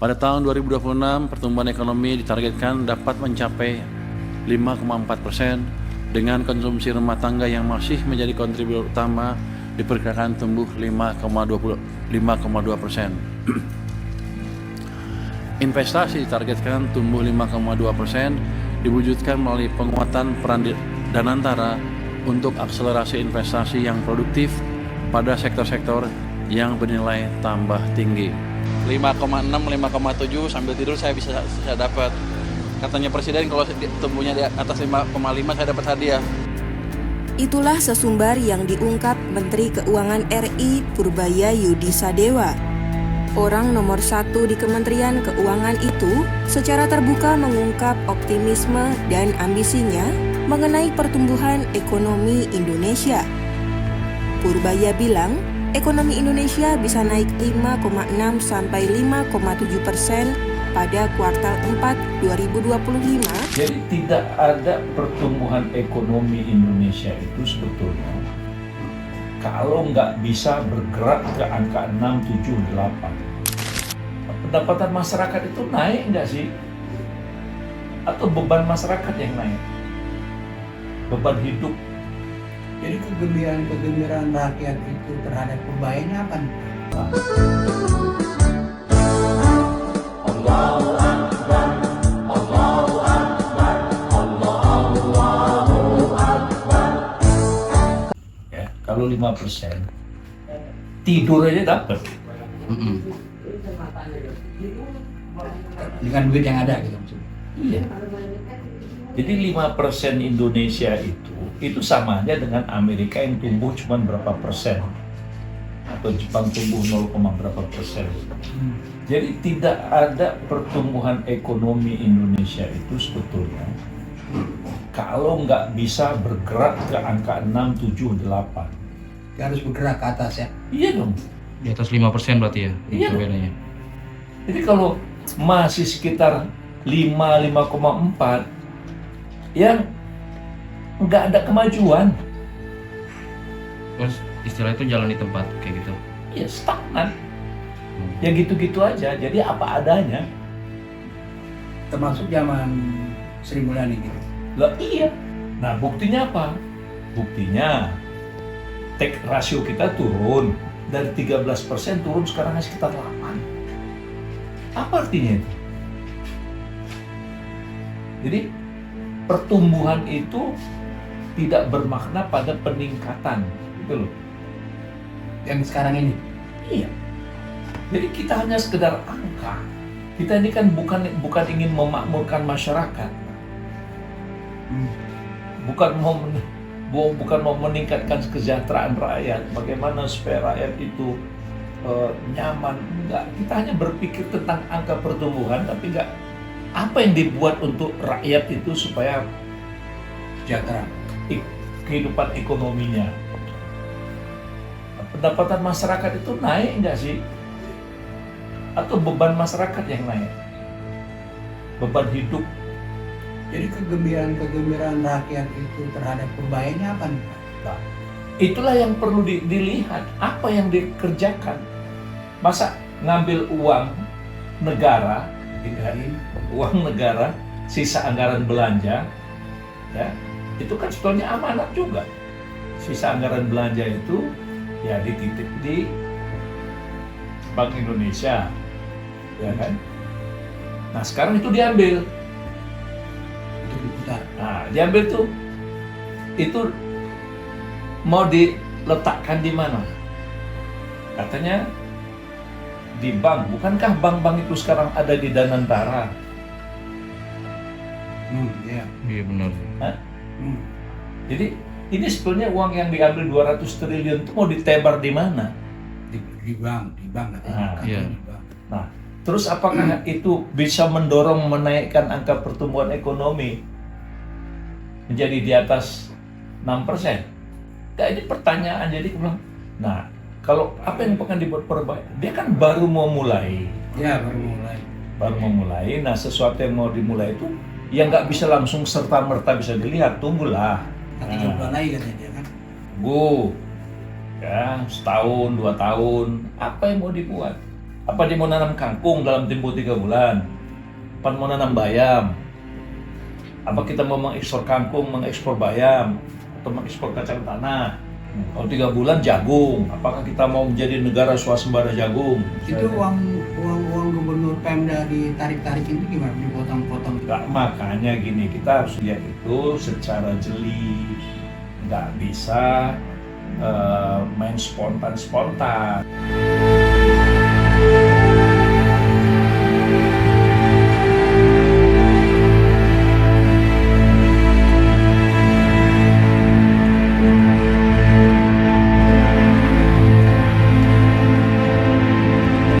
Pada tahun 2026, pertumbuhan ekonomi ditargetkan dapat mencapai 5,4% dengan konsumsi rumah tangga yang masih menjadi kontributor utama diperkirakan tumbuh 5,2%. Investasi ditargetkan tumbuh 5,2%, diwujudkan melalui penguatan peran Danantara untuk akselerasi investasi yang produktif pada sektor-sektor yang bernilai tambah tinggi. 5,6, 5,7 sambil tidur saya bisa dapat. Katanya Presiden kalau tumbuhnya di atas 5,5 saya dapat hadiah. Itulah sesumbar yang diungkap Menteri Keuangan RI Purbaya Yudi Sadewa. Orang nomor 1 di Kementerian Keuangan itu secara terbuka mengungkap optimisme dan ambisinya mengenai pertumbuhan ekonomi Indonesia. Purbaya bilang, ekonomi Indonesia bisa naik 5,6 sampai 5,7% pada kuartal 4 2025. Jadi tidak ada pertumbuhan ekonomi Indonesia itu sebetulnya kalau nggak bisa bergerak ke angka 6, 7, 8. Pendapatan masyarakat itu naik nggak sih? Atau beban masyarakat yang naik? Beban hidup. Jadi kegembiraan rakyat itu terhadap Purbayanya apa nih? Allahu Akbar, Allahu Akbar, Allahu Akbar. Ya, kalau 5% tidur aja dapat. Dengan duit yang ada gitu maksudnya. Iya. Jadi 5% Indonesia itu sama aja dengan Amerika yang tumbuh cuma berapa persen, atau Jepang tumbuh 0, berapa persen. Jadi tidak ada pertumbuhan ekonomi Indonesia itu sebetulnya kalau nggak bisa bergerak ke angka 6, 7, 8. Dia harus bergerak ke atas ya. Iya dong. Di atas 5% berarti ya, Iya. itu bedanya. Jadi kalau masih sekitar 5, 5,4 yang nggak ada kemajuan, Terus istilah itu jalan di tempat kayak gitu. ya stagnan. Ya gitu-gitu aja, jadi apa adanya. Termasuk zaman Sri Mulyani gitu. Lah iya. Nah buktinya apa? Buktinya rasio kita turun dari 13% turun sekarang sekitar 8. Apa artinya itu? Jadi pertumbuhan itu tidak bermakna pada peningkatan, gitu loh. Yang sekarang ini. Iya. Jadi kita hanya sekedar angka. Kita ini kan bukan ingin memakmurkan masyarakat. Bukan mau meningkatkan kesejahteraan rakyat. Bagaimana supaya rakyat itu nyaman. Enggak. Kita hanya berpikir tentang angka pertumbuhan, tapi enggak apa yang dibuat untuk rakyat itu supaya Sejahtera. kehidupan ekonominya. Pendapatan masyarakat itu naik nggak sih? Atau beban masyarakat yang naik? Beban hidup. Jadi kegembiraan rakyat itu terhadap Purbayanya apa nih? Nah, itulah yang perlu dilihat. Apa yang dikerjakan? Masa ngambil uang negara, uang negara, sisa anggaran belanja, ya, itu kan sebetulnya amanat juga. Sisa anggaran belanja itu ya dititip di Bank Indonesia, ya kan? Nah sekarang itu diambil. Untuk diputar. Nah diambil tuh, itu mau diletakkan di mana? Katanya di bank. Bukankah bank-bank itu sekarang ada di Danantara? Iya. Iya benar. Jadi ini sebetulnya uang yang diambil 200 triliun itu mau ditebar di mana? Di bank katanya. Iya. Di bank. Nah, terus apakah itu bisa mendorong menaikkan angka pertumbuhan ekonomi menjadi di atas 6%? Nah, ini pertanyaan. Jadi aku bilang, nah kalau apa yang akan dibuat Purbaya? Dia kan baru mau mulai. Ya baru mulai. Nah sesuatu yang mau dimulai itu yang nggak bisa langsung serta-merta bisa dilihat, tunggulah. Nanti 3 bulan lagi katanya dia kan. Ya, setahun, 2 tahun, apa yang mau dibuat? Apa dia mau nanam kangkung dalam tempo 3 bulan? Apa mau nanam bayam? Apa kita mau mengekspor kangkung, mengekspor bayam, atau mengekspor kacang tanah? Kalau 3 bulan jagung, apakah kita mau menjadi negara swasembada jagung? Itu uang gubernur Pemda ditarik-tarik itu gimana? Dipotong-potong? Nggak, makanya gini, kita harus lihat itu secara jeli, nggak bisa main spontan-spontan.